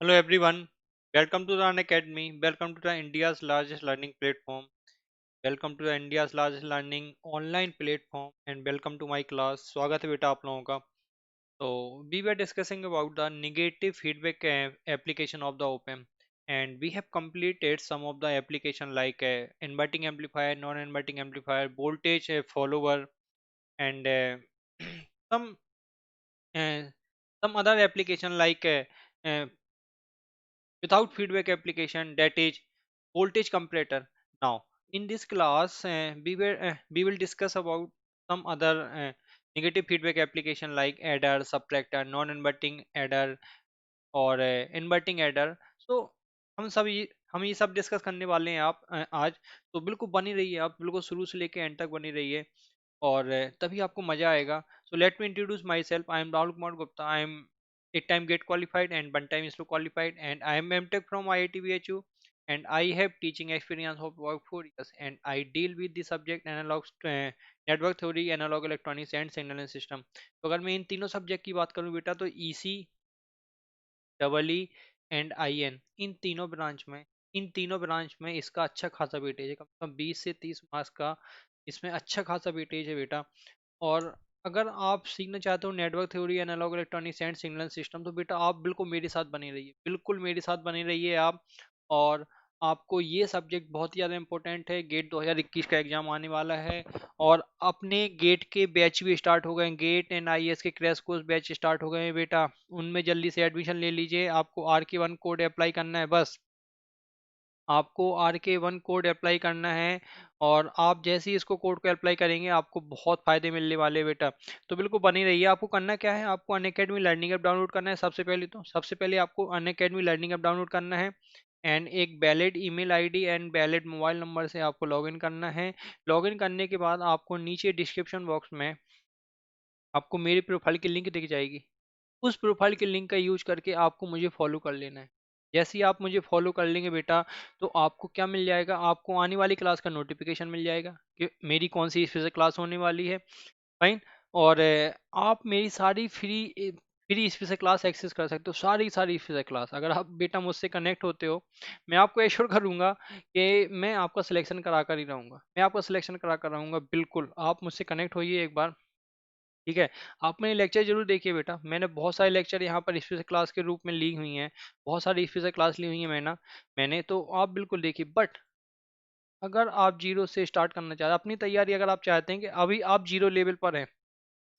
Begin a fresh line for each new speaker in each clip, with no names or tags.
Hello everyone, welcome to the Unacademy. Welcome to the India's largest learning platform. Welcome to the India's largest learning online platform and welcome to my class. स्वागत है बेटा आप लोगों का. So we were discussing about the negative feedback application of the OPAM and we have completed some of the application like inverting amplifier, non-inverting amplifier, voltage follower and some uh, some other application like uh, without feedback application, that is voltage comparator. Now in this class we will discuss about some other negative feedback application like adder, subtractor, non-inverting adder और inverting adder. सो हम ये सब discuss करने वाले हैं आज. तो बिल्कुल बनी रहिए, आप बिल्कुल शुरू से लेके एंड तक बनी रहिए और तभी आपको मजा आएगा. So let me introduce my self. I am Rahul Kumar Gupta. I am 8 time GATE qualified and 1 time ISRO qualified and I am MTech from IIT BHU and I have teaching experience of about 4 years and I deal with the subject analog network theory, analog electronics and signal system. तो अगर मैं इन तीनों subject की बात करूं बेटा तो EC, double E and I N, इन तीनों ब्रांच में इसका अच्छा खासा वेटेज है. कम से कम 20 से 30 मार्क्स का इसमें अच्छा खासा वेटेज है बेटा. और अगर आप सीखना चाहते हो network theory, analog electronics and signal system, तो बेटा आप बिल्कुल मेरे साथ बने रहिए, बिल्कुल मेरे साथ बने रहिए आप. और आपको ये सब्जेक्ट बहुत ही ज़्यादा इंपॉर्टेंट है. गेट 2021 का एग्जाम आने वाला है और अपने गेट के बैच भी स्टार्ट हो गए हैं. गेट एंड आईएएस के क्रैश कोर्स बैच स्टार्ट हो गए हैं बेटा. उनमें जल्दी से एडमिशन ले लीजिए. आपको RK1 कोड अप्लाई करना है, बस आपको RK1 कोड अप्लाई करना है. और आप जैसे ही इसको कोड को अप्लाई करेंगे आपको बहुत फायदे मिलने वाले हैं बेटा. तो बिल्कुल बनी रहिए. आपको करना क्या है, आपको अनअकैडमी लर्निंग ऐप डाउनलोड करना है. सबसे पहले आपको अनअकैडमी लर्निंग ऐप डाउनलोड करना है एंड एक valid email ID and valid mobile number से आपको लॉगिन करना है. लॉगिन करने के बाद आपको नीचे डिस्क्रिप्शन बॉक्स में आपको मेरी प्रोफाइल की लिंक दिख जाएगी. उस प्रोफाइल के लिंक का यूज करके आपको मुझे फॉलो कर लेना है. जैसे ही आप मुझे फॉलो कर लेंगे बेटा तो आपको क्या मिल जाएगा, आपको आने वाली क्लास का नोटिफिकेशन मिल जाएगा कि मेरी कौन सी स्पेशल क्लास होने वाली है. फाइन. और आप मेरी सारी फ्री स्पेशल क्लास एक्सेस कर सकते हो. सारी स्पेशल क्लास अगर आप बेटा मुझसे कनेक्ट होते हो, मैं आपको एश्योर करूंगा कि मैं आपका सिलेक्शन करा कर ही रहूंगा. मैं आपका सिलेक्शन करा कर रहूंगा. बिल्कुल आप मुझसे कनेक्ट होइए एक बार. ठीक है. आप मेरे लेक्चर जरूर देखिए बेटा. मैंने बहुत सारे लेक्चर यहाँ पर स्पेशल क्लास के रूप में ली हुई हैं. बहुत सारी स्पेशल क्लास ली हुई है मैंने तो आप बिल्कुल देखिए. बट अगर आप जीरो से स्टार्ट करना चाहते हैं अपनी तैयारी, अगर आप चाहते हैं कि अभी आप जीरो लेवल पर हैं,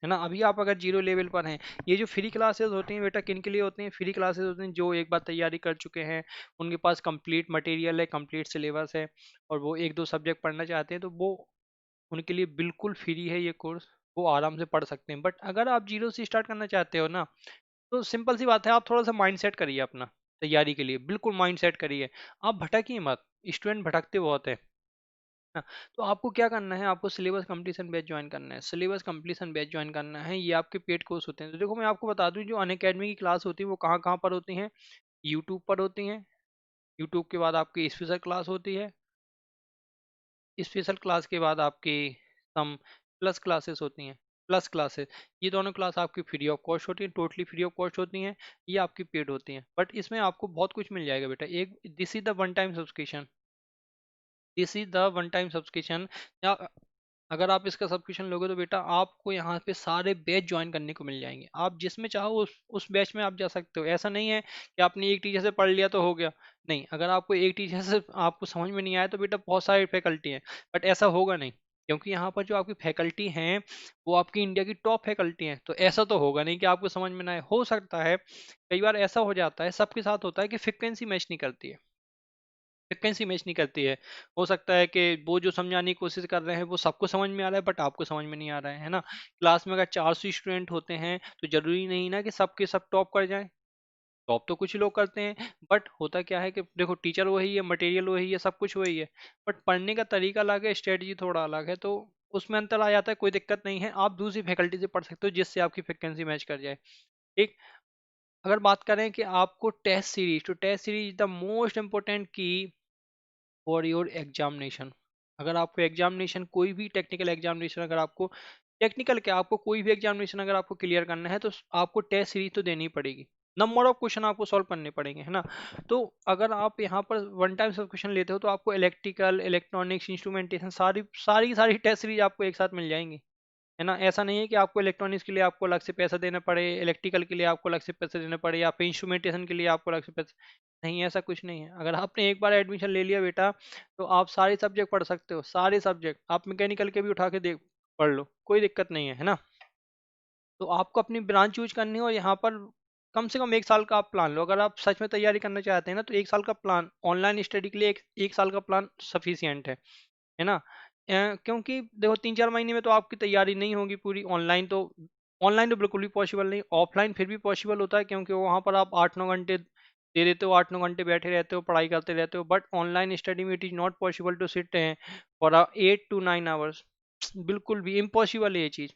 है ना, अभी आप अगर जीरो लेवल पर हैं, ये जो फ्री क्लासेस होती हैं बेटा किन के लिए होती हैं, फ्री क्लासेस होती हैं जो एक बार तैयारी कर चुके हैं, उनके पास कंप्लीट मटेरियल है, कंप्लीट सिलेबस है और वो एक दो सब्जेक्ट पढ़ना चाहते हैं तो वो उनके लिए बिल्कुल फ्री है ये कोर्स. वो आराम से पढ़ सकते हैं. बट अगर आप जीरो से स्टार्ट करना चाहते हो ना, तो सिंपल सी बात है, आप थोड़ा सा माइंड सेट करिए अपना तैयारी के लिए. बिल्कुल माइंड सेट करिए. आप भटकिए मत. स्टूडेंट भटकते बहुत है ना. तो आपको क्या करना है, आपको सिलेबस कंप्लीशन बैच ज्वाइन करना है. सिलेबस कंप्लीशन बैच ज्वाइन करना है. ये आपके पेड कोर्स होते हैं. तो देखो मैं आपको बता दूं, जो अनअकैडमी की क्लास होती है वो कहाँ कहाँ पर होती हैं. यूट्यूब पर होती हैं. यूट्यूब के बाद आपकी स्पेशल क्लास होती है. स्पेशल क्लास के बाद आपकी सम प्लस क्लासेस होती हैं. प्लस क्लासेस, ये दोनों क्लास आपकी फ्री ऑफ कॉस्ट होती हैं, टोटली फ्री ऑफ कॉस्ट होती हैं. ये आपकी पेड होती हैं. बट इसमें आपको बहुत कुछ मिल जाएगा बेटा. एक this is the one time subscription. This is the one time subscription. या अगर आप इसका सब्सक्रिप्शन लोगे तो बेटा आपको यहाँ पे सारे बैच ज्वाइन करने को मिल जाएंगे. आप जिसमें चाहो उस बैच में आप जा सकते हो. ऐसा नहीं है कि आपने एक टीचर से पढ़ लिया तो हो गया. नहीं, अगर आपको एक टीचर से आपको समझ में नहीं आया तो बेटा बहुत सारी फैकल्टी हैं. बट ऐसा होगा नहीं, क्योंकि यहाँ पर जो आपकी फैकल्टी हैं वो आपकी इंडिया की टॉप फैकल्टी हैं. तो ऐसा तो होगा नहीं कि आपको समझ में ना आए. हो सकता है कई बार ऐसा हो जाता है, सबके साथ होता है कि फ्रिक्वेंसी मैच नहीं करती है. फ्रिक्वेंसी मैच नहीं करती है. हो सकता है कि वो जो समझाने की कोशिश कर रहे हैं वो सबको समझ में आ रहा है बट आपको समझ में नहीं आ रहा है ना. क्लास में अगर 400 स्टूडेंट होते हैं तो जरूरी नहीं ना कि सबके सब टॉप कर जाएं. टॉप तो कुछ लोग करते हैं. बट होता क्या है कि देखो टीचर वही है, मटेरियल वही है, सब कुछ वही है. बट पढ़ने का तरीका अलग है, स्ट्रेटजी थोड़ा अलग है. तो उसमें अंतर आ जाता है. कोई दिक्कत नहीं है, आप दूसरी फैकल्टी से पढ़ सकते हो जिससे आपकी फ्रिक्वेंसी मैच कर जाए. ठीक. अगर बात करें कि आपको टेस्ट सीरीज, तो test series the most important की फॉर योर एग्जामिनेशन. अगर आपको एग्जामिनेशन, कोई भी टेक्निकल एग्जामिनेशन, अगर आपको टेक्निकल क्या, आपको कोई भी एग्जामिनेशन अगर आपको क्लियर करना है तो आपको टेस्ट सीरीज तो देनी ही पड़ेगी. नंबर ऑफ क्वेश्चन आपको सॉल्व करने पड़ेंगे, है ना। तो अगर आप यहाँ पर वन टाइम सब्सक्रिप्शन लेते हो तो आपको इलेक्ट्रिकल, इलेक्ट्रॉनिक्स, इंस्ट्रूमेंटेशन सारी सारी सारी टेस्ट सीरीज आपको एक साथ मिल जाएंगी, है ना। ऐसा नहीं है कि आपको इलेक्ट्रॉनिक्स के लिए आपको अलग से पैसा देना पड़े, इलेक्ट्रिकल के लिए आपको अलग से पैसे देने पड़े, या फिर इंस्ट्रूमेंटेशन के लिए आपको अलग से पैसे। नहीं, ऐसा कुछ नहीं है। अगर आपने एक बार एडमिशन ले लिया बेटा, तो आप सारे सब्जेक्ट पढ़ सकते हो, सारे सब्जेक्ट। आप मैकेनिकल के भी उठा के देख पढ़ लो, कोई दिक्कत नहीं है, है ना। तो आपको अपनी ब्रांच चूज करनी है, और यहाँ पर कम से कम 1 साल का आप प्लान लो। अगर आप सच में तैयारी करना चाहते हैं ना, तो 1 साल का प्लान ऑनलाइन स्टडी के लिए, एक साल का प्लान सफिशियंट है ना। क्योंकि देखो 3-4 महीने में तो आपकी तैयारी नहीं होगी पूरी। ऑनलाइन तो बिल्कुल भी पॉसिबल नहीं। ऑफलाइन फिर भी पॉसिबल होता है, क्योंकि वहाँ पर आप 8-9 घंटे दे देते हो, 8-9 घंटे बैठे रहते हो, पढ़ाई करते रहते हो। बट ऑनलाइन स्टडी में it is not possible to sit for 8 to 9 hours. बिल्कुल भी इम्पॉसिबल है ये चीज़,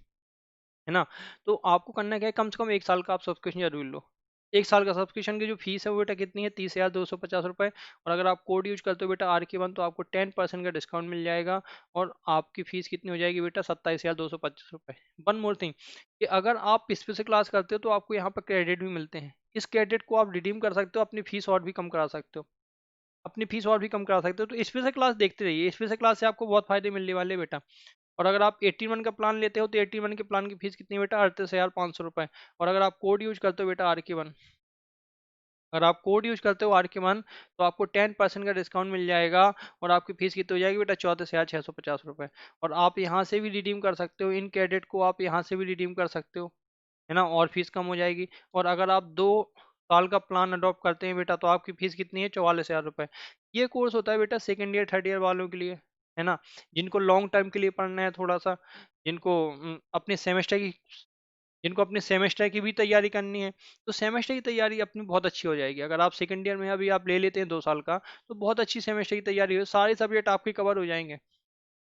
है ना। तो आपको करना क्या है, कम से कम 1 साल का आप सब्सक्रिप्शन जरूर लो। 1 साल का सब्सक्रिप्शन की जो फीस है वो बेटा कितनी है, 30,250 रुपये। और अगर आप कोड यूज करते हो बेटा RK1, तो आपको 10% का डिस्काउंट मिल जाएगा। और आपकी फीस कितनी हो जाएगी बेटा, 27,225 रुपये। वन मोर थिंग, कि अगर आप स्पेशल क्लास करते हो तो आपको यहाँ पर क्रेडिट भी मिलते हैं। इस क्रेडिट को आप रिडीम कर सकते हो, अपनी फीस और भी कम करा सकते हो, अपनी फीस और भी कम करा सकते हो। तो स्पेशल क्लास देखते रहिए, स्पेशल क्लास से आपको बहुत फायदे मिलने वाले हैं बेटा। और अगर आप 81 का प्लान लेते हो, तो 81 के प्लान की फीस कितनी है बेटा, 38,500 रुपये। और अगर आप कोड यूज करते हो बेटा RK1, अगर आप कोड यूज करते हो RK1, तो आपको 10% का डिस्काउंट मिल जाएगा। और आपकी फीस कितनी हो जाएगी बेटा, 34,650 रुपये। और आप यहाँ से भी रिडीम कर सकते हो, इन क्रेडिट को आप यहाँ से भी रिडीम कर सकते हो, है ना। और फीस कम हो जाएगी। और अगर आप 2 साल का प्लान अडॉप्ट करते हैं बेटा, तो आपकी फीस कितनी है, 44,000 रुपये। ये कोर्स होता है बेटा सेकेंड ईयर थर्ड ईयर वालों के लिए, है ना। जिनको लॉन्ग टर्म के लिए पढ़ना है थोड़ा सा, जिनको जिनको अपने सेमेस्टर की भी तैयारी करनी है, तो सेमेस्टर की तैयारी अपनी बहुत अच्छी हो जाएगी। अगर आप सेकेंड ईयर में अभी आप ले लेते हैं 2 साल का, तो बहुत अच्छी सेमेस्टर की तैयारी हो, सारे सब्जेक्ट आपके कवर हो जाएंगे,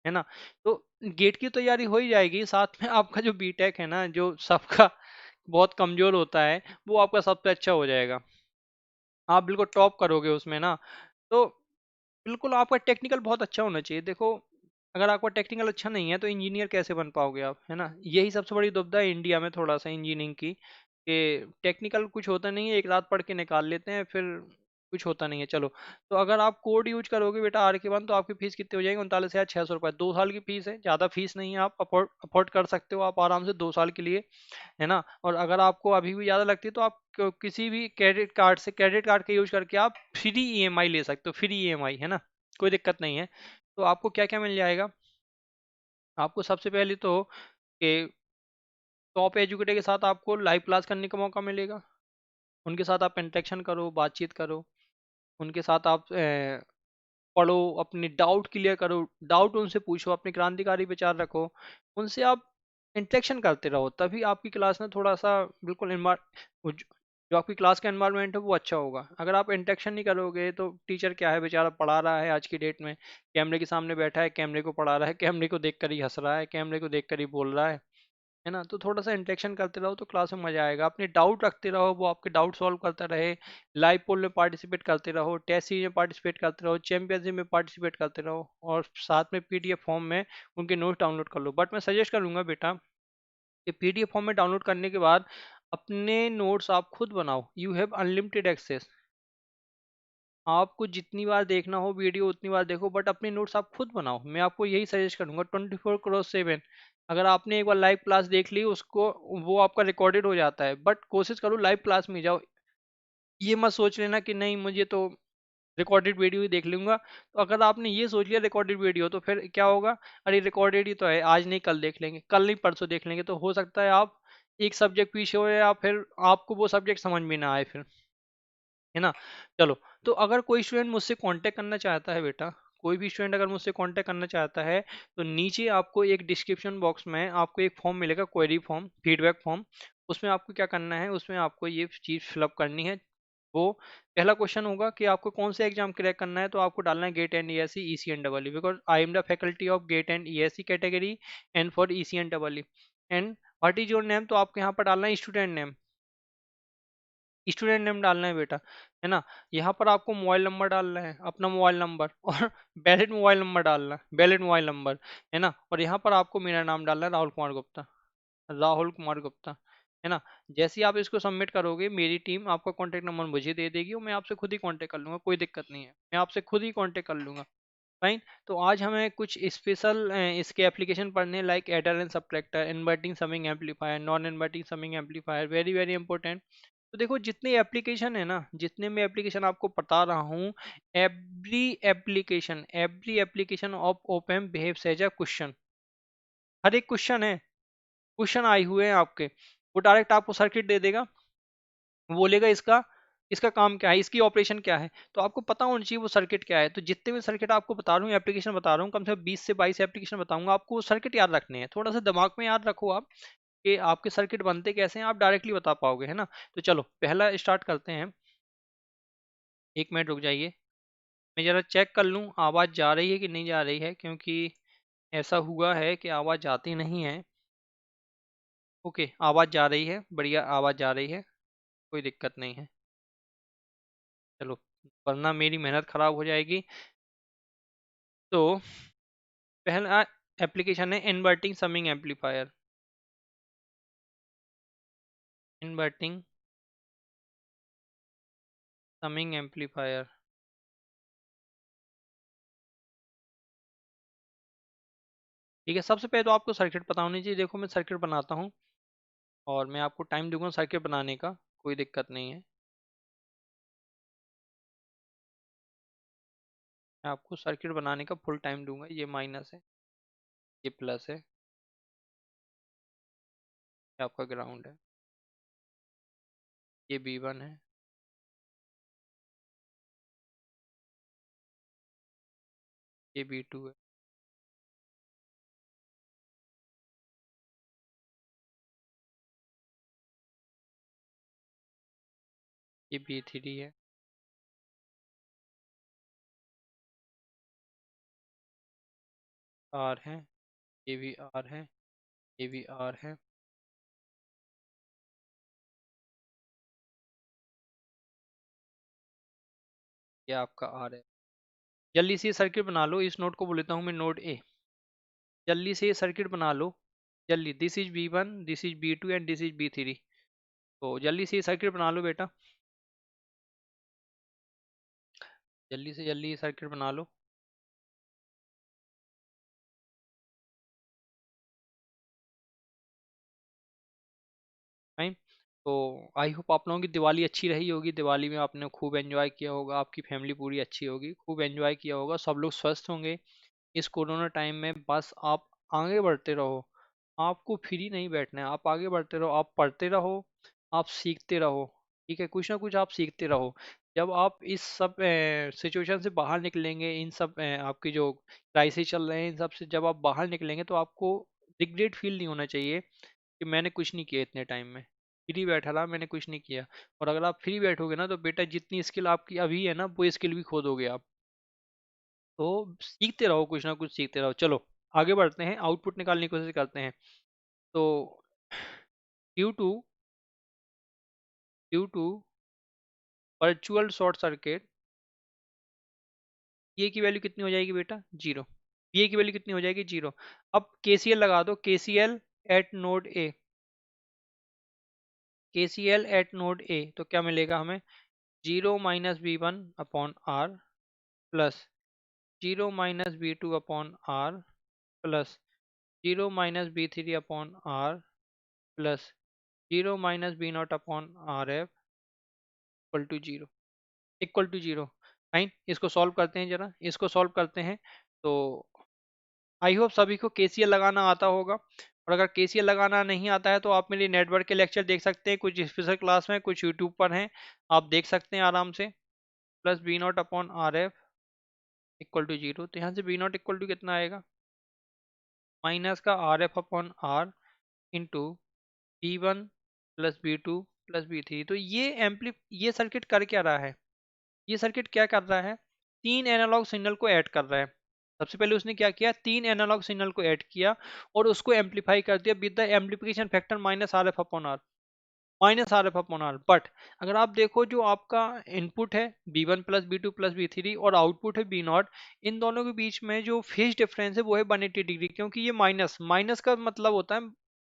है ना। तो गेट की तैयारी हो ही जाएगी, साथ में आपका जो बीटेक है ना, जो सबका बहुत कमजोर होता है, वो आपका सबसे अच्छा हो जाएगा। आप बिल्कुल टॉप करोगे उसमें ना। तो बिल्कुल आपका टेक्निकल बहुत अच्छा होना चाहिए। देखो, अगर आपका टेक्निकल अच्छा नहीं है तो इंजीनियर कैसे बन पाओगे आप, है ना। यही सबसे बड़ी दुविधा है इंडिया में थोड़ा सा इंजीनियरिंग की, कि टेक्निकल कुछ होता नहीं है, एक रात पढ़ के निकाल लेते हैं, फिर कुछ होता नहीं है। चलो, तो अगर आप कोड यूज करोगे बेटा RK1, तो आपकी फीस कितनी हो जाएगी, 39,600 रुपये। 2 साल की फीस है, ज़्यादा फीस नहीं है, आप अफोर्ड अफोर्ड कर सकते हो आप आराम से 2 साल के लिए, है ना। और अगर आपको अभी भी ज़्यादा लगती है, तो आप किसी भी क्रेडिट कार्ड का यूज करके आप फ्री EMI ले सकते हो, फ्री EMI, है ना। कोई दिक्कत नहीं है। तो आपको क्या क्या मिल जाएगा, आपको सबसे पहले तो कि टॉप एजुकेटर के साथ आपको लाइव क्लास करने का मौका मिलेगा। उनके साथ आप इंटरेक्शन करो, बातचीत करो, उनके साथ आप पढ़ो, अपने डाउट क्लियर करो, डाउट उनसे पूछो, अपने क्रांतिकारी विचार रखो, उनसे आप इंटरेक्शन करते रहो, तभी आपकी क्लास में थोड़ा सा बिल्कुल जो आपकी क्लास का एनवायरनमेंट है वो अच्छा होगा। अगर आप इंटरेक्शन नहीं करोगे, तो टीचर क्या है बेचारा, पढ़ा रहा है आज की डेट में, कैमरे के सामने बैठा है, कैमरे को पढ़ा रहा है, कैमरे को देख कर ही हंस रहा है, कैमरे को देख कर ही बोल रहा है ना। तो थोड़ा सा इंटरेक्शन करते रहो, तो क्लास में मजा आएगा। अपने डाउट रखते रहो, वो आपके डाउट सॉल्व करता रहे। लाइव पोल में पार्टिसिपेट करते रहो, टेस्ट सीरीज में पार्टिसिपेट करते रहो, चैंपियनशिप में पार्टिसिपेट करते रहो, और साथ में PDF फॉर्म में उनके नोट्स डाउनलोड कर लो। बट मैं सजेस्ट करूंगा बेटा कि PDF फॉर्म में डाउनलोड करने के बाद अपने नोट्स आप खुद बनाओ। यू हैव अनलिमिटेड एक्सेस, आपको जितनी बार देखना हो वीडियो उतनी बार देखो, बट अपने नोट्स आप खुद बनाओ। मैं आपको यही सजेस्ट करूंगा, 24/7। अगर आपने एक बार लाइव क्लास देख ली, उसको वो आपका रिकॉर्डेड हो जाता है, बट कोशिश करो लाइव क्लास में जाओ। ये मत सोच लेना कि नहीं मुझे तो रिकॉर्डेड वीडियो ही देख लूंगा। तो अगर आपने ये सोच लिया रिकॉर्डेड वीडियो, तो फिर क्या होगा, अरे रिकॉर्डेड ही तो है, आज नहीं कल देख लेंगे, कल नहीं परसों देख लेंगे, तो हो सकता है आप एक सब्जेक्ट पीछे हो, या फिर आपको वो सब्जेक्ट समझ में ना आए फिर, है ना। चलो, तो अगर कोई स्टूडेंट मुझसे कांटेक्ट करना चाहता है बेटा, कोई भी स्टूडेंट अगर मुझसे कांटेक्ट करना चाहता है, तो नीचे आपको एक डिस्क्रिप्शन बॉक्स में आपको एक फॉर्म मिलेगा, क्वेरी फॉर्म, फीडबैक फॉर्म। उसमें आपको क्या करना है, उसमें आपको ये चीज़ फिलअप करनी है। वो पहला क्वेश्चन होगा कि आपको कौन सा एग्जाम क्रैक करना है, तो आपको डालना है GATE and ESE ECNEE, because I am the faculty of GATE and ESE category and for ECNEE। And what is your name, तो आपको यहाँ पर डालना है स्टूडेंट नेम, स्टूडेंट नेम डालना है बेटा, है ना। यहाँ पर आपको मोबाइल नंबर डालना है, अपना मोबाइल नंबर, और वैलिड मोबाइल नंबर डालना है, वैलिड मोबाइल नंबर, है ना। और यहाँ पर आपको मेरा नाम डालना है, राहुल कुमार गुप्ता, राहुल कुमार गुप्ता, है ना। जैसे ही आप इसको सबमिट करोगे मेरी टीम आपका कॉन्टैक्ट नंबर मुझे दे देगी और मैं आपसे खुद ही कॉन्टैक्ट कर लूंगा, कोई दिक्कत नहीं है, मैं आपसे खुद ही कॉन्टैक्ट कर लूंगा। फाइन। तो आज हमें कुछ स्पेशल इसके एप्लीकेशन पढ़ने, like adder and subtractor, inverting summing amplifier, non inverting summing amplifier, very very important. तो देखो जितने एप्लीकेशन है ना, जितने मैं एप्लीकेशन आपको बता रहा हूँ, every application of open behaves as a question. हर एक क्वेश्चन है, क्वेश्चन आए हुए हैं आपके। वो डायरेक्ट आपको सर्किट दे देगा, वो बोलेगा इसका इसका काम क्या है, इसकी ऑपरेशन क्या है, तो आपको पता होना चाहिए वो सर्किट क्या है। तो जितने भी सर्किट आपको बता रहा हूँ, एप्लीकेशन बता रहा हूँ, कम से कम 20 से 22 एप्लीकेशन बताऊंगा आपको, वो सर्किट याद रखने हैं। थोड़ा सा दिमाग में याद रखो आप कि आपके सर्किट बनते कैसे हैं, आप डायरेक्टली बता पाओगे, है ना। तो चलो पहला स्टार्ट करते हैं। 1 मिनट रुक जाइए, मैं जरा चेक कर लूँ आवाज़ जा रही है कि नहीं जा रही है, क्योंकि ऐसा हुआ है कि आवाज़ जाती नहीं है। ओके, आवाज़ जा रही है, बढ़िया आवाज़ जा रही है, कोई दिक्कत नहीं है। चलो, वरना मेरी मेहनत खराब हो जाएगी। तो पहला एप्लीकेशन है inverting summing amplifier. Inverting summing amplifier. ठीक है, सबसे पहले तो आपको सर्किट पता होनी चाहिए। देखो मैं सर्किट बनाता हूँ और मैं आपको टाइम दूंगा सर्किट बनाने का, कोई दिक्कत नहीं है। मैं आपको सर्किट बनाने का फुल टाइम दूंगा। ये माइनस है, ये प्लस है, ये आपका ग्राउंड है, ये B1 है, ये B2 है, ये B3 है, R है, ये भी R है, ये भी R है, ये आपका R है। जल्दी से ये सर्किट बना लो, इस नोड को बोल लेता हूँ मैं नोड ए। जल्दी से ये सर्किट बना लो, जल्दी। This is B1, this is B2 and this is B3। तो जल्दी से ये सर्किट बना लो बेटा, जल्दी से जल्दी ये सर्किट बना लो। फाइन। तो आई होप आप लोगों की दिवाली अच्छी रही होगी, दिवाली में आपने खूब एंजॉय किया होगा, आपकी फैमिली पूरी अच्छी होगी, खूब एंजॉय किया होगा, सब लोग स्वस्थ होंगे इस कोरोना टाइम में। बस आप आगे बढ़ते रहो, आपको फ्री नहीं बैठना है, आप आगे बढ़ते रहो, आप पढ़ते रहो, आप सीखते रहो। ठीक है, कुछ ना कुछ आप सीखते रहो। जब आप इस सब सिचुएशन से बाहर निकलेंगे, इन सब आपकी जो क्राइसिस चल रहे हैं इन सब से जब आप बाहर निकलेंगे, तो आपको रिग्रेट फील नहीं होना चाहिए कि मैंने कुछ नहीं किया इतने टाइम में, फ्री बैठा रहा, मैंने कुछ नहीं किया। और अगर आप फ्री बैठोगे ना, तो बेटा जितनी स्किल आपकी अभी है ना, वो स्किल भी खो दोगे आप। तो सीखते रहो, कुछ ना कुछ सीखते रहो। चलो आगे बढ़ते हैं, आउटपुट निकालने की कोशिश करते हैं। तो due to due to virtual short circuit, A की वैल्यू कितनी हो जाएगी बेटा, 0। ए की वैल्यू कितनी हो जाएगी, 0। अब केसीएल लगा दो, KCL at node A, KCL at node A, तो क्या मिलेगा हमें, 0 - V1 upon R plus 0 - V2 upon R plus 0 - V3 upon R plus 0 - V0 upon RF equal to 0, equal to 0। Fine, इसको सॉल्व करते हैं, जरा इसको सॉल्व करते हैं। तो आई होप सभी को केसीएल लगाना आता होगा, और अगर केसीएल लगाना नहीं आता है तो आप मेरी नेटवर्क के लेक्चर देख सकते हैं, कुछ स्पेशल क्लास में, कुछ यूट्यूब पर हैं, आप देख सकते हैं आराम से। Plus B0 upon RF equal to 0, तो यहाँ से B0 इक्वल टू कितना आएगा, माइनस का RF upon R into B1 plus B2 plus B3। तो ये सर्किट कर क्या रहा है, ये सर्किट क्या कर रहा है, 3 एनालॉग सिग्नल को ऐड कर रहा है। सबसे पहले उसने क्या किया, 3 एनालॉग सिग्नल को ऐड किया और उसको एम्पलीफाई कर दिया with the amplification factor -RF upon R। But अगर आप देखो, जो आपका इनपुट है B1 plus B2 plus B3 और आउटपुट है B0, इन दोनों के बीच में जो फेज डिफरेंस है वो है 180 डिग्री, क्योंकि ये माइनस, माइनस का मतलब होता है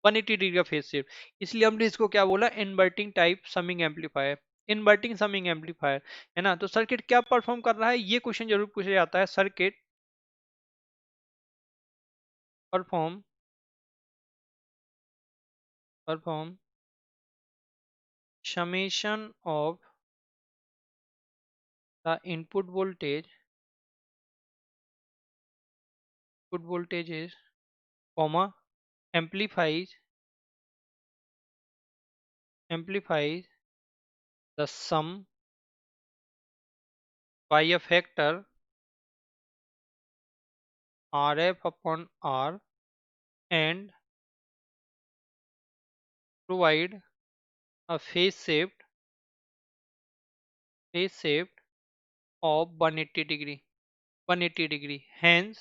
180 डिग्री का फेज शिफ्ट, इसलिए हमने इसको क्या बोला, inverting type summing amplifier. Inverting summing amplifier, है ना। तो सर्किट क्या परफॉर्म कर रहा है, ये क्वेश्चन जरूर पूछा जाता है। Circuit perform perform summation of the input voltage is comma amplifies the sum by a factor Rf upon R and provide a phase shift of 180 degree 180 degree. Hence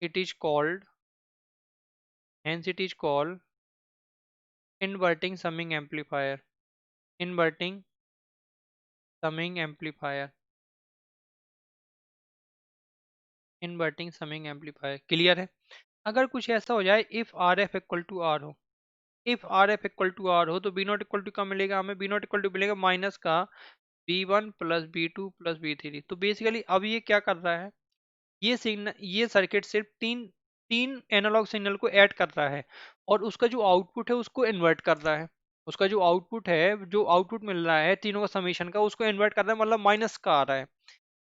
it is called hence it is called inverting summing amplifier. Inverting summing amplifier. Inverting summing amplifier. Clear है। अगर कुछ ऐसा हो जाए, if R F equal to R हो, if R F equal to R हो, तो V naught equal to क्या मिलेगा हमें, बी नॉट इक्वल टू मिलेगा माइनस का V one plus B two plus V three. तो बेसिकली अब ये क्या कर रहा है, ये सिग्नल, ये सर्किट सिर्फ तीन तीन एनालॉग सिग्नल को ऐड कर रहा है, और उसका जो आउटपुट है उसको इन्वर्ट कर रहा है। उसका जो आउटपुट है, जो आउटपुट मिल रहा है तीनों का समीशन का, उसको इन्वर्ट कर रहा है, मतलब माइनस का आ रहा है।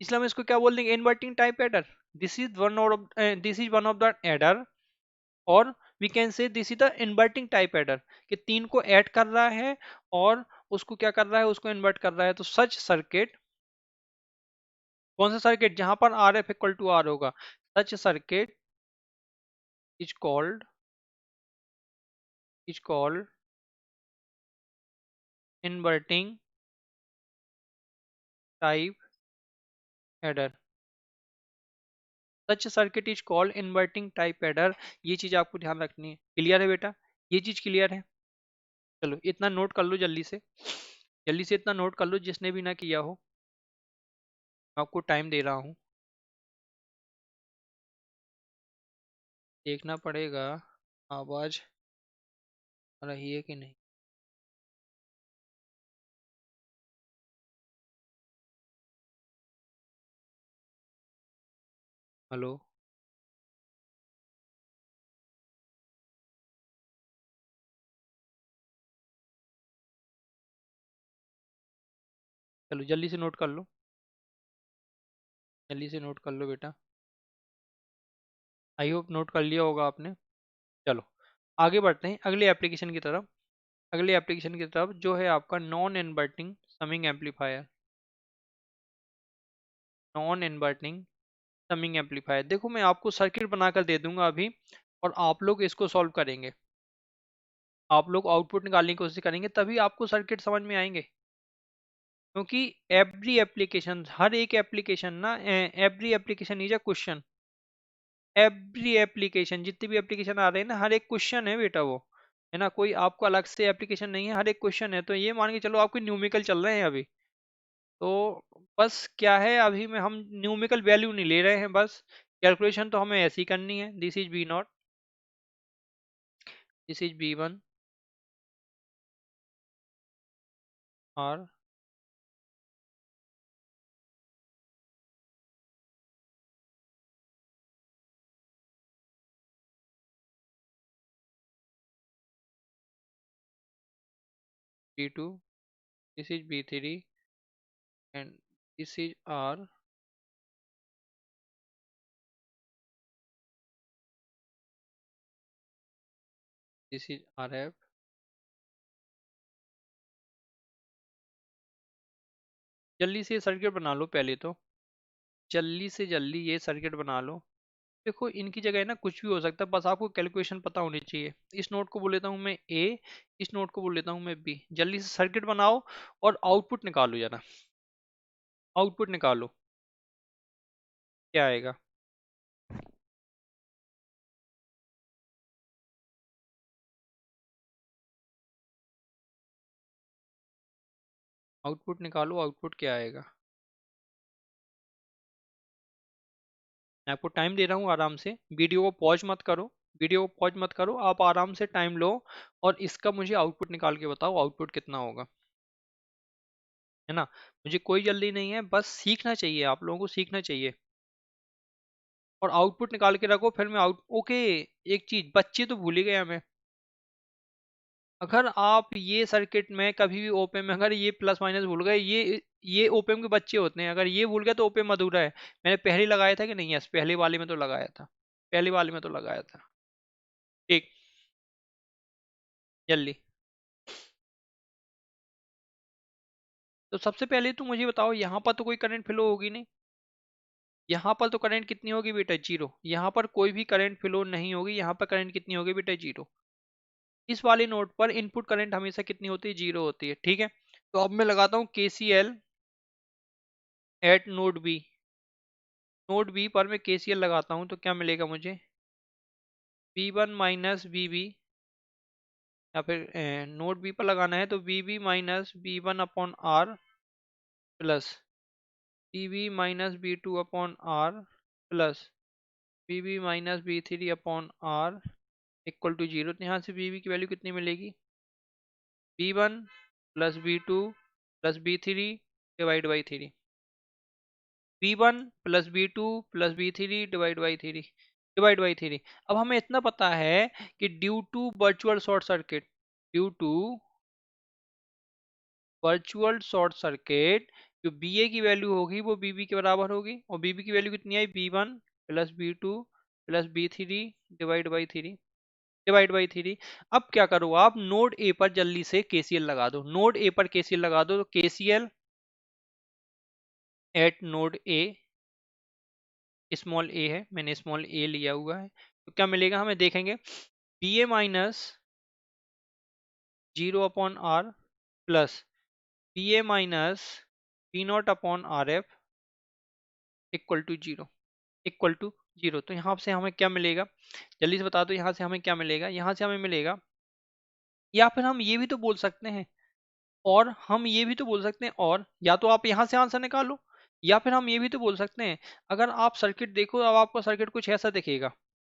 इसलिए हम इसको क्या बोल देंगे, inverting type adder. This is one of the adder, और we can say this is the inverting type adder, कि तीन को ऐड कर रहा है और उसको क्या कर रहा है, उसको इन्वर्ट कर रहा है। तो सच सर्किट, कौन सा सर्किट, जहां पर R F equal to R होगा, such circuit is called is called inverting type adder. Such circuit is called inverting type adder. ये चीज आपको ध्यान रखनी है। क्लियर है बेटा, ये चीज क्लियर है। चलो इतना नोट कर लो जल्दी से, जल्दी से इतना नोट कर लो, जिसने भी ना किया हो। मैं आपको टाइम दे रहा हूँ, देखना पड़ेगा आवाज आ रही है कि नहीं। हेलो। चलो जल्दी से नोट कर लो, जल्दी से नोट कर लो बेटा। आई होप नोट कर लिया होगा आपने। चलो आगे बढ़ते हैं अगले एप्लीकेशन की तरफ। अगले एप्लीकेशन की तरफ जो है आपका non inverting summing amplifier. Non inverting summing amplifier, देखो मैं आपको सर्किट बनाकर दे दूंगा अभी, और आप लोग इसको सॉल्व करेंगे। आप लोग आउटपुट निकालने की कोशिश करेंगे, तभी आपको सर्किट समझ में आएंगे। क्योंकि एवरी एप्लीकेशन, हर एक एप्लीकेशन ना, every application is a question. Every application, जितने भी एप्लीकेशन आ रहे हैं ना, हर एक क्वेश्चन है बेटा वो, है ना। कोई आपको अलग से एप्लीकेशन नहीं है, हर एक क्वेश्चन है। तो ये मान के चलो आपके न्यूमेरिकल चल रहे हैं अभी। तो बस क्या है, अभी में हम न्यूमेरिकल वैल्यू नहीं ले रहे हैं, बस कैलकुलेशन तो हमें ऐसी करनी है। This is V naught, this is V one, और V two, this is V three, and this is R, this is R F. जल्दी से ये सर्किट बना लो पहले तो, जल्दी से जल्दी ये सर्किट बना लो। देखो इनकी जगह ना कुछ भी हो सकता है, बस आपको कैलकुलेशन पता होनी चाहिए। इस नोट को बोल लेता हूँ मैं ए, इस नोट को बोल लेता हूँ मैं बी। जल्दी से सर्किट बनाओ और आउटपुट निकालो जरा, आउटपुट निकालो क्या आएगा। आउटपुट निकालो, आउटपुट क्या आएगा। मैं आपको टाइम दे रहा हूँ, आराम से वीडियो को पॉज मत करो, वीडियो को पॉज मत करो, आप आराम से टाइम लो और इसका मुझे आउटपुट निकाल के बताओ, आउटपुट कितना होगा, है ना। मुझे कोई जल्दी नहीं है, बस सीखना चाहिए, आप लोगों को सीखना चाहिए। और आउटपुट निकाल के रखो, फिर मैं आउट ओके। एक चीज बच्चे तो भूल ही गया मैं, अगर आप ये सर्किट में कभी भी ओपेम में अगर ये प्लस माइनस भूल गए, ये ओपेम के बच्चे होते हैं, अगर ये भूल गए तो ओपेम अधूरा है। मैंने पहले लगाया था कि नहीं, यस पहले वाले में तो लगाया था, पहले वाले में तो लगाया था। ठीक, जल्दी। तो सबसे पहले तो मुझे बताओ, यहाँ पर तो कोई करंट फ्लो होगी नहीं, यहाँ पर तो करंट कितनी होगी बेटा, जीरो। यहाँ पर कोई भी करंट फ्लो नहीं होगी, यहाँ पर करंट कितनी होगी बेटा, जीरो। इस वाले नोड पर इनपुट करंट हमेशा कितनी होती है, जीरो होती है, ठीक है। तो अब मैं लगाता हूँ KCL at node B. Node B पर मैं KCL लगाता हूँ तो क्या मिलेगा मुझे, V1 माइनस वी या फिर नोड बी पर लगाना है तो VB minus V1 upon R plus VB minus V2 upon R plus VB minus V3 upon R equal to zero. तो यहाँ से VB की वैल्यू कितनी मिलेगी, V1 plus V2 plus V3 divide by three. V1 plus V2 plus V3 divide by three. अब हमें इतना पता है कि due to virtual short circuit, due to virtual short circuit, जो BA की वैल्यू होगी वो BB के बराबर होगी, और BB की वैल्यू कितनी आई, B1 plus B2 plus B3 divide by three, divide by three. अब क्या करो, आप नोड ए पर जल्दी से KCL लगा दो, नोड ए पर KCL लगा दो। तो KCL at node A, small A है, मैंने स्मॉल ए लिया हुआ है, तो क्या मिलेगा हमें देखेंगे, BA minus zero upon R plus BA minus B0 upon RF equal to zero, equal to zero. तो यहाँ से हमें क्या मिलेगा, जल्दी से बता दो, यहाँ से हमें क्या मिलेगा, यहाँ से हमें मिलेगा, या फिर हम ये भी तो बोल सकते हैं, और हम ये भी तो बोल सकते हैं, और या तो आप यहाँ से आंसर निकालो, या फिर हम ये भी तो बोल सकते हैं, अगर आप सर्किट देखो, अब आपका सर्किट कुछ ऐसा दिखेगा,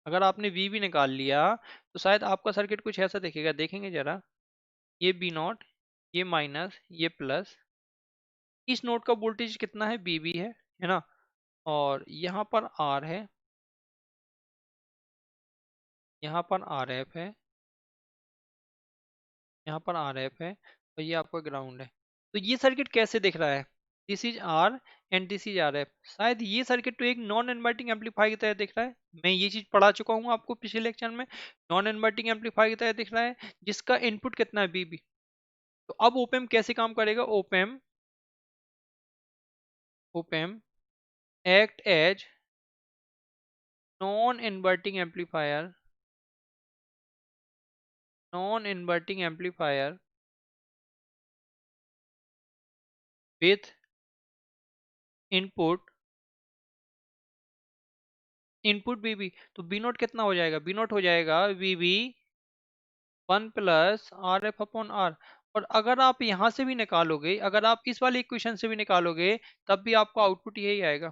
अगर आपने वी भी निकाल लिया तो शायद आपका सर्किट कुछ ऐसा दिखेगा, देखेंगे जरा, ये B0, ये माइनस, ये प्लस, इस नोड का वोल्टेज कितना है, BB है ना, और यहाँ पर R है, यहाँ पर RF है, यहाँ पर RF है, और ये आपका ग्राउंड है। तो ये सर्किट कैसे दिख रहा है, this is R and this is RF। शायद ये सर्किट तो एक नॉन इन्वर्टिंग एम्पलीफायर की तरह दिख रहा है, मैं ये चीज पढ़ा चुका हूँ आपको पिछले लेक्चर में, नॉन इन्वर्टिंग एम्पलीफायर की तरह दिख रहा है, जिसका इनपुट कितना है, BB। तो अब ओपेम कैसे काम करेगा, op amp, op amp act as non inverting amplifier, non inverting amplifier with input, input VB. तो बी नोट कितना हो जाएगा, बी नोट हो जाएगा VB 1 plus RF upon R. और अगर आप यहाँ से भी निकालोगे, अगर आप इस वाले इक्वेशन से भी निकालोगे, तब भी आपका आउटपुट यही आएगा।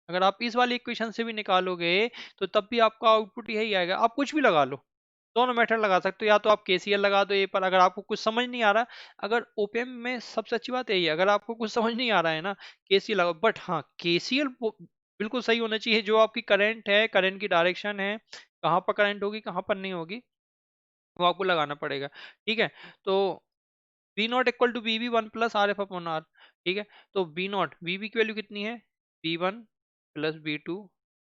अगर आप इस वाले इक्वेशन से भी निकालोगे तो तब भी आपका आउटपुट यही आएगा। आप कुछ भी लगा लो, दोनों मेथड लगा सकते हो, या तो आप KCL लगा दो ए पर, अगर आपको कुछ समझ नहीं आ रहा। अगर ओपेम में सबसे अच्छी बात यही है, अगर आपको कुछ समझ नहीं आ रहा है ना, KCL लगाओ, बट हाँ KCL बिल्कुल सही होना चाहिए, जो आपकी करंट है, करंट की डायरेक्शन है, कहाँ पर करंट होगी कहाँ पर नहीं होगी, वो आपको लगाना पड़ेगा, ठीक है। तो B0 equal to BB 1 plus RF upon R, ठीक है। तो B0, BB की वैल्यू कितनी है, B1 plus B2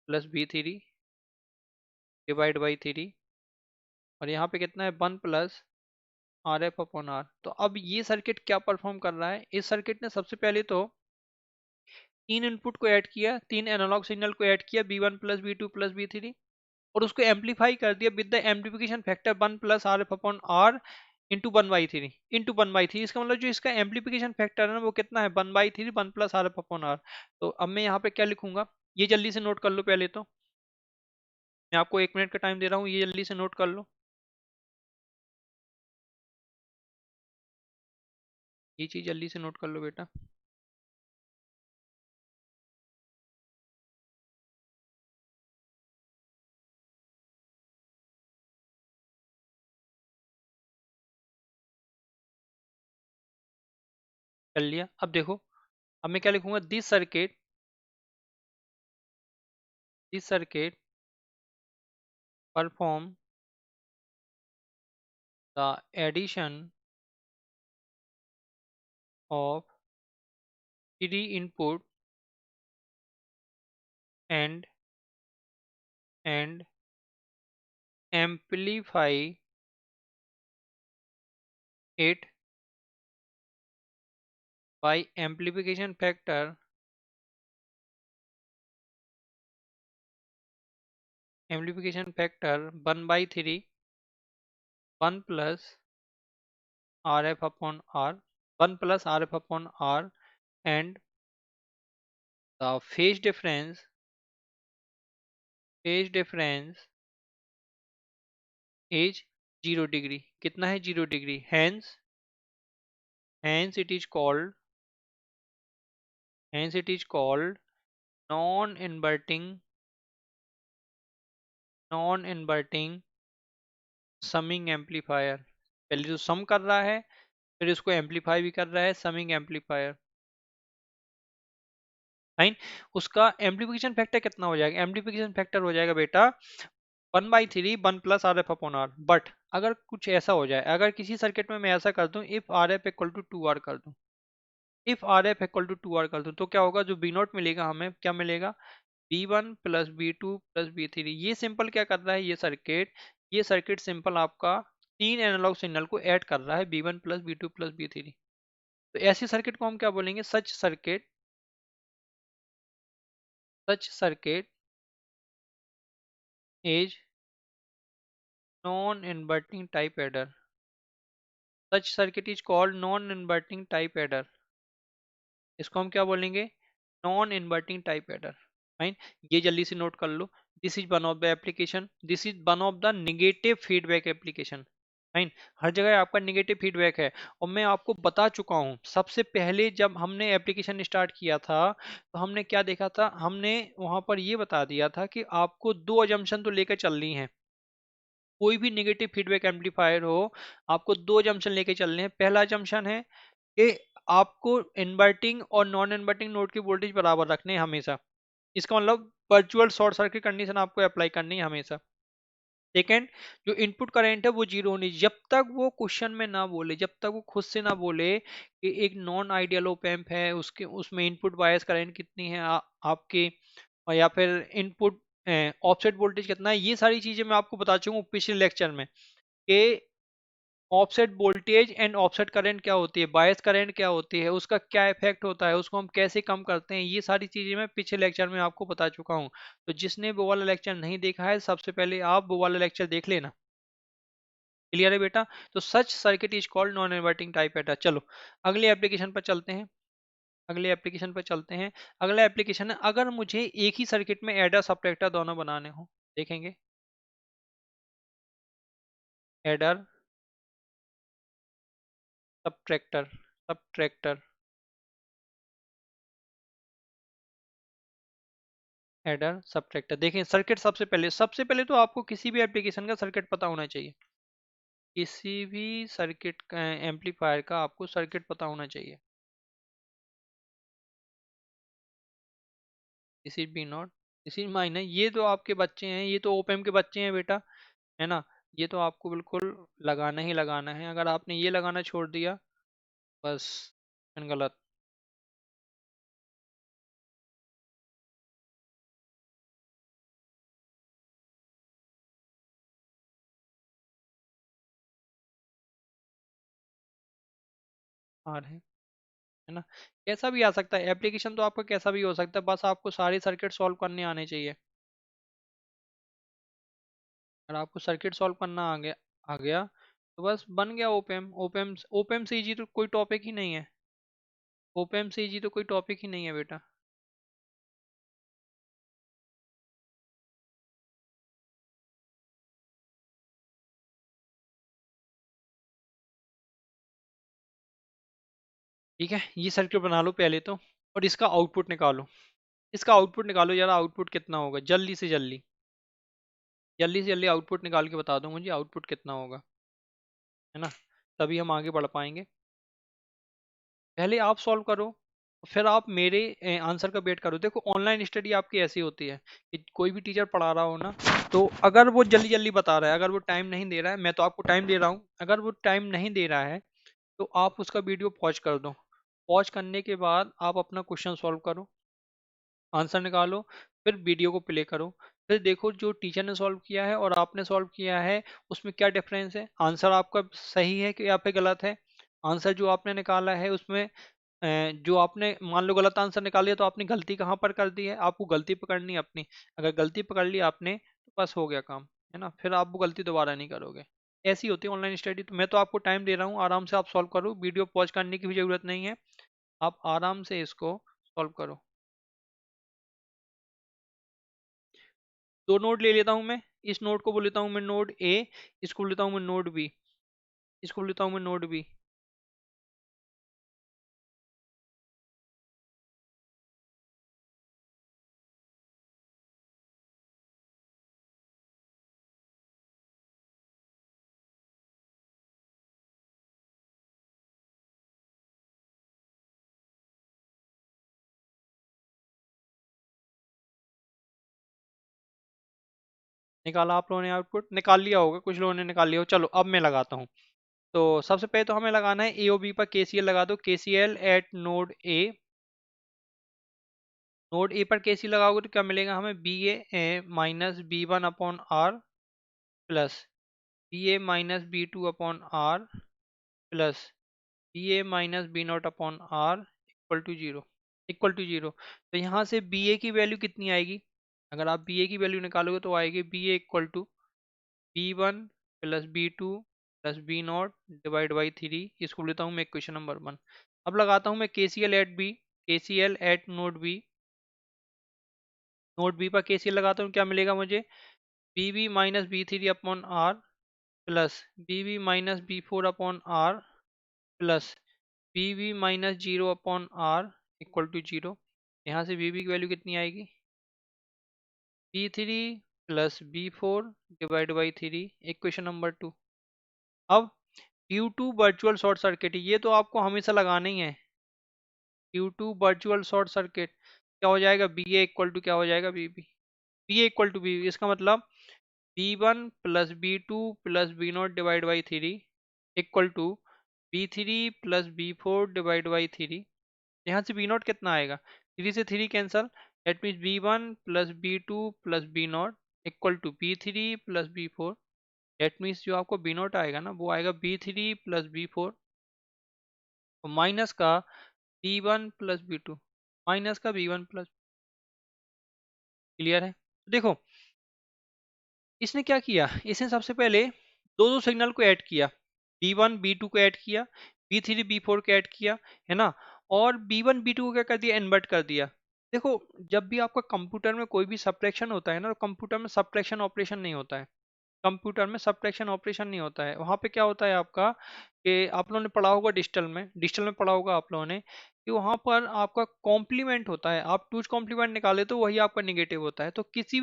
plus B3 divide by three, और यहाँ पे कितना है, 1 प्लस RF अपॉन आर। तो अब ये सर्किट क्या परफॉर्म कर रहा है, इस सर्किट ने सबसे पहले तो तीन इनपुट को ऐड किया, तीन एनालॉग सिग्नल को ऐड किया, B1 plus B2 plus B3, और उसको एम्पलीफाई कर दिया with the amplification factor 1 plus RF upon R into 1/3। इसका मतलब जो इसका एम्पलीफिकेशन फैक्टर है ना, वो कितना है, 1/3, 1 प्लस RF अपॉन आर। तो अब मैं यहाँ पे क्या लिखूंगा, ये जल्दी से नोट कर लो पहले तो, मैं आपको 1 मिनट का टाइम दे रहा हूँ, ये जल्दी से नोट कर लो, ये चीज जल्दी से नोट कर लो बेटा। कर लिया। अब देखो, अब मैं क्या लिखूंगा, this circuit perform the addition of three input and and amplify it by amplification factor 1 by 3 1 plus rf upon r 1 plus rf upon r, and the phase difference is 0 degree. कितना है, 0 degree. Hence it is called hence it is called non-inverting summing amplifier. पहले जो सम कर रहा है, फिर इसको amplify भी कर रहा है, समिंग एम्पलीफायर। फाइन। उसका एम्पलीफिकेशन फैक्टर कितना हो जाएगा, एम्पलीफिकेशन फैक्टर हो जाएगा बेटा 1/3 1 plus R F upon R. But अगर कुछ ऐसा हो जाए, अगर किसी सर्किट में मैं ऐसा कर दूं, if R F equal to 2 R कर दूं, if R F equal to 2 R कर दूं, तो क्या होगा, जो बी नॉट मिलेगा हमें, क्या मिलेगा, B1 plus B2 plus B3। ये सिंपल क्या कर रहा है, ये सर्किट सिंपल आपका तीन एनालॉग सिग्नल को ऐड कर रहा है, B1 plus B2 plus B3। तो ऐसी सर्किट को हम क्या बोलेंगे, such circuit is non inverting type adder. Such circuit is called non inverting type adder. इसको हम क्या बोलेंगे, non inverting type adder. Fine. ये जल्दी से नोट कर लो। This is one of the negative feedback application. Fine. हर जगह आपका निगेटिव फीडबैक है। और मैं आपको बता चुका हूं, सबसे पहले जब हमने एप्लीकेशन स्टार्ट किया था, तो हमने क्या देखा था, हमने वहां पर ये बता दिया था कि आपको दो अजम्पशन तो लेकर चलनी है। कोई भी नेगेटिव फीडबैक एम्पलीफायर हो, आपको दो जंक्शन लेके चलने हैं। पहला जंक्शन है कि आपको इन्वर्टिंग और नॉन इन्वर्टिंग नोड की वोल्टेज बराबर रखने हैं हमेशा। इसका मतलब वर्चुअल शॉर्ट सर्किट कंडीशन आपको अप्लाई करनी है हमेशा। सेकेंड, जो इनपुट करंट है वो जीरो होनी, जब तक वो क्वेश्चन में ना बोले, जब तक वो खुद से ना बोले कि एक नॉन आइडियल ओप एम्प है, उसके उसमें इनपुट बायस करंट कितनी है आपके, और या फिर इनपुट ऑफसेट वोल्टेज कितना है, ये सारी चीजें मैं आपको बता चुका हूँ पिछले लेक्चर में कि offset voltage and offset current क्या होती है, बायस करंट क्या होती है, उसका क्या इफेक्ट होता है, उसको हम कैसे कम करते हैं, ये सारी चीजें मैं पिछले लेक्चर में आपको बता चुका हूँ। तो जिसने वो वाला लेक्चर नहीं देखा है, सबसे पहले आप वो वाला लेक्चर देख लेना। क्लियर है बेटा। तो such circuit is called non inverting type adder. चलो अगले एप्लीकेशन पर चलते हैं। अगला एप्लीकेशन है, अगर मुझे एक ही सर्किट में एडर सब्ट्रैक्टर दोनों बनाने हो। देखेंगे, एडर सब्ट्रैक्टर एडर सब्ट्रैक्टर। देखें सर्किट, सबसे पहले तो आपको किसी भी एप्लीकेशन का सर्किट पता होना चाहिए। किसी भी सर्किट का, एम्पलीफायर का आपको सर्किट पता होना चाहिए। किसी भी नॉट, किसी माइनर, ये तो आपके बच्चे हैं, ये तो ओपएम के बच्चे हैं बेटा, है ना। ये तो आपको बिल्कुल लगाना ही लगाना है। अगर आपने ये लगाना छोड़ दिया, बस गलत। आ रहे हैं, है ना। कैसा भी आ सकता है एप्लीकेशन, तो आपका कैसा भी हो सकता है, बस आपको सारे सर्किट सॉल्व करने आने चाहिए। अगर आपको सर्किट सॉल्व करना आ गया तो बस बन गया ओपेम। ओपेम से इजी तो कोई टॉपिक ही नहीं है। ओपेम से इजी तो कोई टॉपिक ही नहीं है बेटा। ठीक है, ये सर्किट बना लो पहले तो, और इसका आउटपुट निकालो। इसका आउटपुट निकालो यार, आउटपुट कितना होगा, जल्दी से जल्दी आउटपुट निकाल के बता दो मुझे, आउटपुट कितना होगा, है ना। तभी हम आगे बढ़ पाएंगे। पहले आप सॉल्व करो, फिर आप मेरे आंसर का वेट करो। देखो ऑनलाइन स्टडी आपकी ऐसी होती है कि कोई भी टीचर पढ़ा रहा हो ना, तो अगर वो जल्दी जल्दी बता रहा है, अगर वो टाइम नहीं दे रहा है, मैं तो आपको टाइम दे रहा हूँ, अगर वो टाइम नहीं दे रहा है तो आप उसका वीडियो पॉज कर दो। पॉज करने के बाद आप अपना क्वेश्चन सॉल्व करो, आंसर निकालो, फिर वीडियो को प्ले करो, फिर देखो जो टीचर ने सॉल्व किया है और आपने सॉल्व किया है उसमें क्या डिफरेंस है, आंसर आपका सही है कि या फिर गलत है। आंसर जो आपने निकाला है उसमें जो आपने मान लो गलत आंसर निकाल लिया, तो आपने गलती कहाँ पर कर दी है, आपको गलती पकड़नी है अपनी। अगर गलती पकड़ ली आपने तो बस हो गया काम, है ना, फिर आप वो गलती दोबारा नहीं करोगे। ऐसी होती है ऑनलाइन स्टडी। तो मैं तो आपको टाइम दे रहा हूँ, आराम से आप सॉल्व करो, वीडियो पॉज करने की भी जरूरत नहीं है, आप आराम से इसको सॉल्व करो। दो नोड ले लेता हूँ मैं, इस नोड को बोल लेता हूँ मैं नोड ए, इसको लेता हूँ मैं नोड बी, इसको लेता हूँ मैं नोड बी। निकाला आप लोगों ने, आउटपुट निकाल लिया होगा, कुछ लोगों ने निकाल लिया हो। चलो अब मैं लगाता हूँ। तो सबसे पहले तो हमें लगाना है ए ओ बी पर केसीएल लगा दो, KCL at node A. Node A पर केसीएल लगाओगे तो क्या मिलेगा हमें, B A minus B one upon R plus B A minus B two upon R plus B A minus B naught upon R equal to zero, equal to zero. तो यहाँ से B A की value कितनी आएगी, अगर आप B A की value निकालोगे तो आएगी B A equal to B one plus B two plus B naught divide by three. इसको लेता हूँ मैं इक्वेशन नंबर वन। अब लगाता हूँ मैं के C L at B, K C L at node B. Node B पर के सी एल लगाता हूँ, क्या मिलेगा मुझे, V B minus V three upon R plus V B minus V four upon R plus V B minus zero upon R equal to zero. यहाँ से V B की value कितनी आएगी, V three plus B four divide by three, equation number two. अब due to virtual short circuit, ये तो आपको हमेशा लगाना ही है। Due to virtual short circuit क्या हो जाएगा, बी ए इक्वल टू क्या हो जाएगा, B B, B A equal to B, इसका मतलब B one plus B two plus B naught divide by three equal to B three plus B four divide by three. यहाँ से B naught कितना आएगा, three से three cancel, that means B one plus B two plus B naught equal to B three plus B four. That means जो आपको B naught आएगा ना, वो आएगा V three plus B four minus का V one plus B two, minus का V one plus. Clear है, तो देखो इसने क्या किया, इसने सबसे पहले दो दो सिग्नल को ऐड किया, बी वन बी टू को ऐड किया, बी थ्री बी फोर को ऐड किया, है ना, और बी वन बी टू को क्या कर दिया, इन्वर्ट कर दिया। देखो जब भी आपका कंप्यूटर में कोई भी सब्ट्रैक्शन होता है ना, तो कंप्यूटर में सब्ट्रैक्शन ऑपरेशन नहीं होता है, कंप्यूटर में सब्ट्रैक्शन ऑपरेशन नहीं होता है। वहाँ पे क्या होता है आपका, कि आप लोगों ने पढ़ा होगा डिजिटल में, डिजिटल में पढ़ा होगा आप लोगों ने, कि वहाँ पर आपका कॉम्प्लीमेंट होता है, आप टूज कॉम्प्लीमेंट निकाले तो वही आपका निगेटिव होता है। तो किसी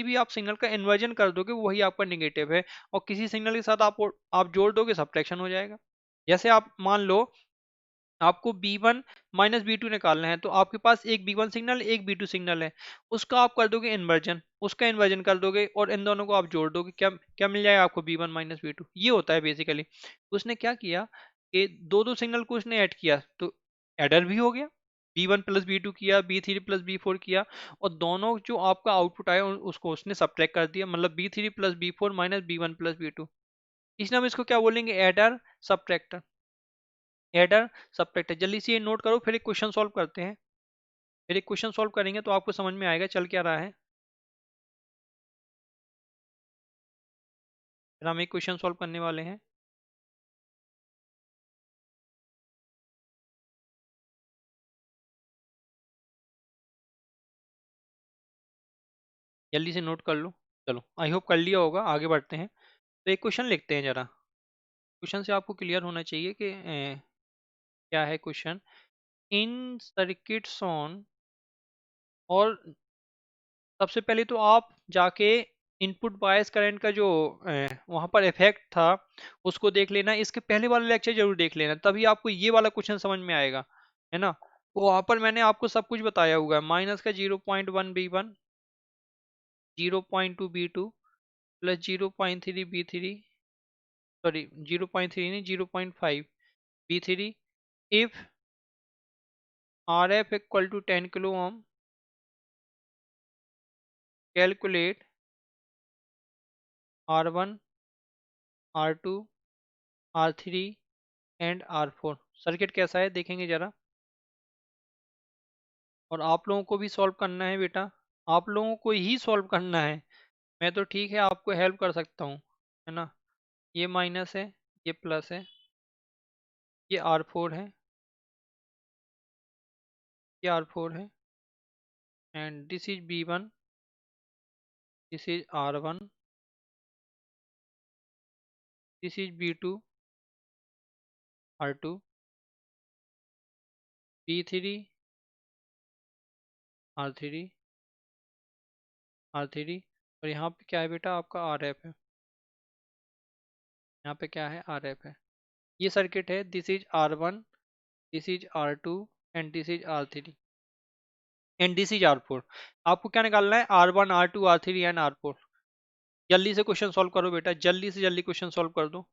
भी आप सिग्नल का इन्वर्जन कर दोगे वही आपका निगेटिव है, और किसी सिग्नल के साथ आप जोड़ दोगे सब्ट्रैक्शन हो जाएगा। जैसे आप मान लो आपको B1 माइनस बी टू निकालना है, तो आपके पास एक B1 सिग्नल एक B2 सिग्नल है, उसका आप कर दोगे इन्वर्जन, उसका इन्वर्जन कर दोगे और इन दोनों को आप जोड़ दोगे, क्या क्या मिल जाएगा आपको, B1 माइनस बी टू। ये होता है बेसिकली। उसने क्या किया कि दो दो सिग्नल को उसने ऐड किया, तो एडर भी हो गया, B1 प्लस बी टू किया, B3 प्लस बी फोर किया, और दोनों जो आपका आउटपुट आया उसको उसने सब्ट्रैक्ट कर दिया, मतलब B3 plus B four minus B1 plus B two. इसलिए हम इसको क्या बोलेंगे, एडर सब्ट्रैक्टर। एडर सब्ट्रैक्टर, जल्दी से ये नोट करो, फिर एक क्वेश्चन सॉल्व करते हैं। फिर एक क्वेश्चन सॉल्व करेंगे तो आपको समझ में आएगा चल क्या रहा है। फिर हम एक क्वेश्चन सॉल्व करने वाले हैं। जल्दी से नोट कर लो। चलो आई होप कर लिया होगा, आगे बढ़ते हैं। तो एक क्वेश्चन लिखते हैं जरा, क्वेश्चन से आपको क्लियर होना चाहिए कि क्या है क्वेश्चन। इन सर्किट्स ऑन, और सबसे पहले तो आप जाके इनपुट बायस करंट का जो वहां पर इफेक्ट था उसको देख लेना, इसके पहले वाला लेक्चर जरूर देख लेना, तभी आपको ये वाला क्वेश्चन समझ में आएगा, है ना। तो वहां पर मैंने आपको सब कुछ बताया हुआ है, माइनस का 0.1 B1, 0.2 B2 plus 0.3 B3, sorry 0.3 नहीं 0.5 B3, if RF equal to 10 kilo ohm, calculate R1, R2, R3 and R4। Circuit कैसा है देखेंगे जरा, और आप लोगों को भी सॉल्व करना है बेटा, आप लोगों को ही सॉल्व करना है। मैं तो ठीक है आपको हेल्प कर सकता हूँ, है ना। ये माइनस है, ये प्लस है, ये R4 है, ये R4 है, and this is B1, this is R1, this is B2, R2, B3, R3, R3, और यहाँ पे क्या है बेटा आपका RF है, यहाँ पे क्या है RF है। ये सर्किट है, this is R1, this is R2 and this is R3 and this is R4। आपको क्या निकालना है, R1, R2, R3 and R4। जल्दी से क्वेश्चन सॉल्व करो बेटा, जल्दी से जल्दी क्वेश्चन सॉल्व कर दो,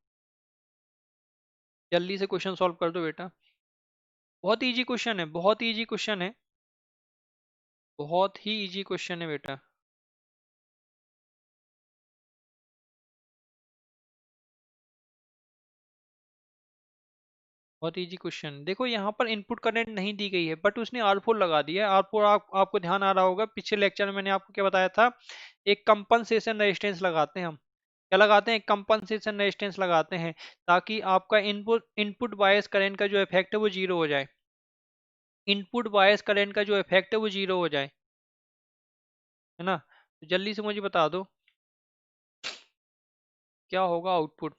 जल्दी से क्वेश्चन सॉल्व कर दो बेटा। बहुत इजी क्वेश्चन है, बहुत इजी क्वेश्चन है, बहुत ही इजी क्वेश्चन है बेटा। बहुत इजी क्वेश्चन। देखो यहाँ पर इनपुट करंट नहीं दी गई है, बट उसने R4 लगा दिया है। R4 आपको ध्यान आ रहा होगा, पिछले लेक्चर में मैंने आपको क्या बताया था, एक कंपनसेशन रेजिस्टेंस लगाते हैं हम। क्या लगाते हैं, एक कंपनसेशन रेजिस्टेंस लगाते हैं, ताकि आपका इनपुट इनपुट बायस करंट का जो इफेक्ट है वो जीरो हो जाए। इनपुट बायस करंट का जो इफेक्ट है वो जीरो हो जाए, है ना। तो जल्दी से मुझे बता दो क्या होगा आउटपुट।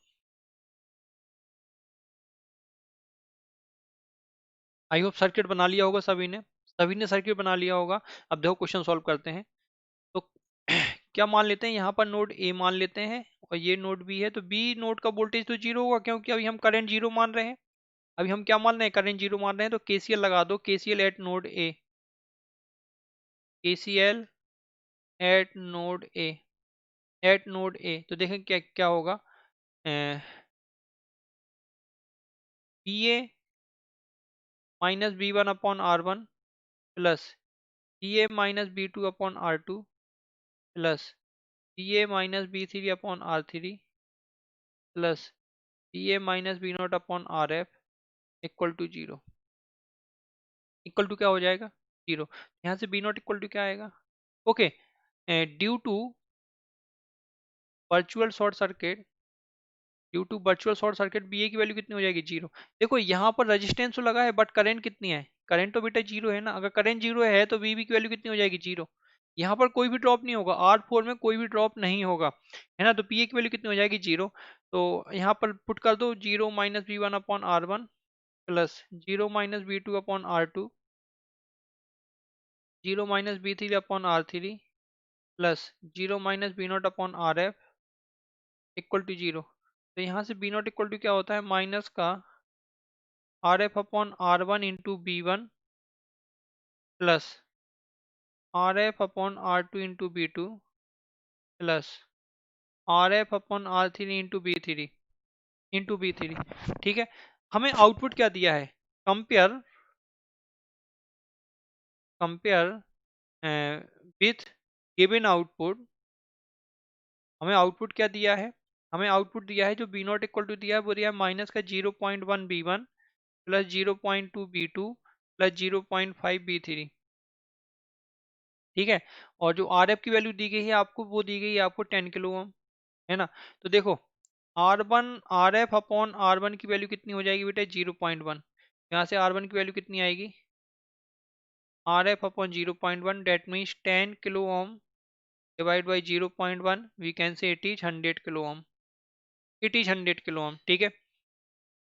आई होप सर्किट बना लिया होगा सभी ने, सभी ने सर्किट बना लिया होगा। अब देखो क्वेश्चन सॉल्व करते हैं। तो क्या मान लेते हैं, यहाँ पर नोड ए मान लेते हैं और ये नोड बी है, तो बी नोड का वोल्टेज तो जीरो होगा, क्योंकि अभी हम करंट जीरो मान रहे हैं। अभी हम क्या मान रहे हैं, करंट जीरो मान रहे हैं, तो केसीएल लगा दो, KCL at node A, KCL at node A, at node A. तो देखें क्या क्या होगा, B A minus B1/R1 plus B A minus B2/R2 plus B A minus B3/R3 plus B A minus B0/RF equal to zero. Equal to क्या हो जाएगा, zero. यहाँ से B0 इक्वल टू क्या आएगा, okay, due to virtual short circuit, due to virtual short circuit V A की value कितनी हो जाएगी, जीरो। देखो यहाँ पर रेजिस्टेंस तो लगा है, बट करंट कितनी है, करंट तो बेटा जीरो है ना। अगर करंट जीरो है तो बी की वैल्यू कितनी हो जाएगी, जीरो। यहाँ पर कोई भी ड्रॉप नहीं होगा, R4 में कोई भी ड्रॉप नहीं होगा, है ना। तो पी ए की वैल्यू कितनी हो जाएगी, जीरो। तो यहाँ पर पुट कर दो, zero minus B1/R1 plus zero minus B2/R2, zero minus B3/R3 plus zero minus B0/RF equal to zero. तो यहाँ से B0 इक्वल टू क्या होता है, माइनस का RF/R1 into B1 plus RF/R2 into B2 plus RF/R3 into B3। ठीक है, हमें आउटपुट क्या दिया है, compare, compare with given output. हमें आउटपुट क्या दिया है, हमें आउटपुट दिया है जो B0 इक्वल टू दिया है, वो दिया है माइनस का 0.1 B1 plus 0.2 B2 plus 0.5 B3। ठीक है, और जो RF की वैल्यू दी गई है आपको, वो दी गई है आपको 10 किलो ओम, है ना। तो देखो RF/R1 की वैल्यू कितनी हो जाएगी बेटा, 0.1। यहाँ से R1 की वैल्यू कितनी आएगी, RF/0.1, that means 10 kilo ohm divide by 0.1, we can say it is 100 kilo ohm, it is 100 kilo ohm. ठीक है,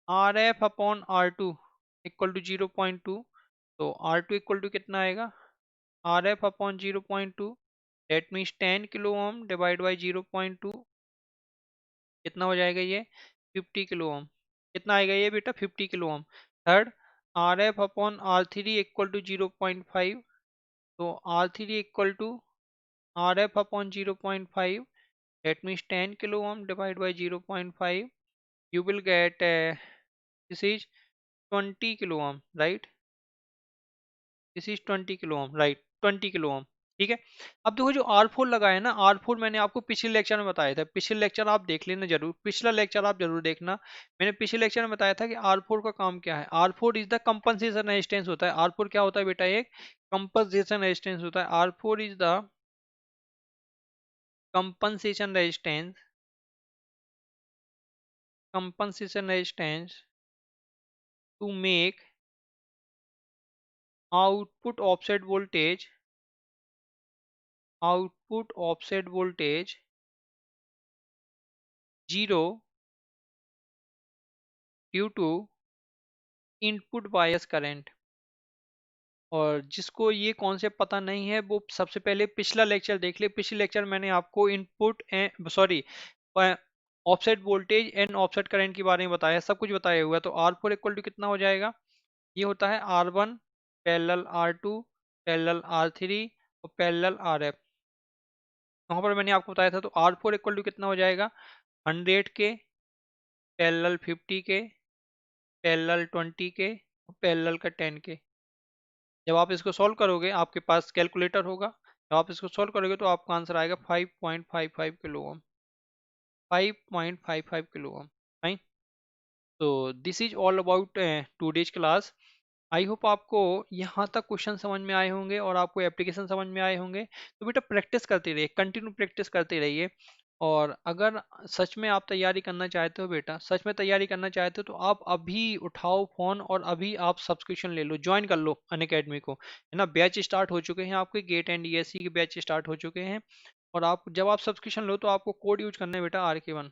RF/R2 इक्वल टू 0.2, तो R2 इक्वल टू कितना आएगा, RF/0.2 that means 10 kilo ohm divide by 0.2 कितना हो जाएगा ये 50 kilo ओम। कितना आएगा ये बेटा 50 kilo ohm. Third R F upon R three equal to 0.5, तो R three equal to R F upon 0.5 that means 10 kilo ohm divided by 0.5 you will get this is 20 kilo ohm, right? This is 20 kilo ohm, right 20 kilo ohm. ठीक है। अब देखो जो R4 लगा है ना, R4 मैंने आपको पिछले लेक्चर में बताया था, पिछले लेक्चर आप देख लेना जरूर, पिछला लेक्चर आप जरूर देखना। मैंने पिछले लेक्चर में बताया था कि R4 का काम क्या है। R4 is the compensation resistance होता है। R4 क्या होता है बेटा, एक कंपनसेशन रेजिस्टेंस होता है। R4 is the compensation resistance, compensation resistance to make output offset voltage, output offset voltage zero due to input bias current. और जिसको ये कॉन्सेप्ट पता नहीं है वो सबसे पहले पिछला लेक्चर देख ले। पिछले लेक्चर मैंने आपको input sorry offset voltage and offset current के बारे में बताया, सब कुछ बताया हुआ है। तो R4 इक्वल टू कितना हो जाएगा, ये होता है R1 parallel R2 parallel R3 और पैरेलल RF। वहां पर मैंने आपको बताया था। तो R4 इक्वल टू कितना हो जाएगा 100 के पैरेलल 50 के पैरेलल 20 के और पैरेलल का 10 के। जब आप इसको सॉल्व करोगे, आपके पास कैलकुलेटर होगा, जब आप इसको सॉल्व करोगे तो आपका आंसर आएगा 5.55 kilo ohm, 5.55 kilo ohm. Right. तो this is all about today's class. I hope आपको यहाँ तक क्वेश्चन समझ में आए होंगे और आपको एप्लीकेशन समझ में आए होंगे। तो बेटा प्रैक्टिस करते रहिए, कंटिन्यू प्रैक्टिस करते रहिए। और अगर सच में आप तैयारी करना चाहते हो बेटा, सच में तैयारी करना चाहते हो, तो आप अभी उठाओ फोन और अभी आप सब्सक्रिप्शन ले लो, ज्वाइन कर लो अनअकैडमी को, है ना। बैच स्टार्ट हो चुके हैं आपके, गेट एंड ईएससी के बैच स्टार्ट हो चुके हैं। और आप जब आप सब्सक्रिप्शन लो तो आपको कोड यूज करना है बेटा RK1,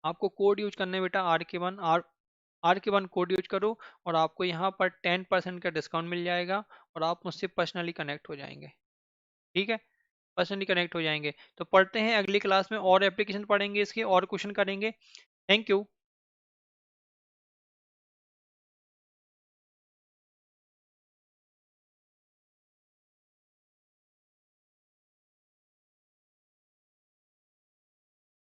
आपको कोड यूज करना है बेटा RK1, आर के वन कोड यूज करो और आपको यहाँ पर 10% का डिस्काउंट मिल जाएगा और आप मुझसे पर्सनली कनेक्ट हो जाएंगे। ठीक है, पर्सनली कनेक्ट हो जाएंगे। तो पढ़ते हैं, अगली क्लास में और एप्लीकेशन पढ़ेंगे, इसके और क्वेश्चन करेंगे। Thank you.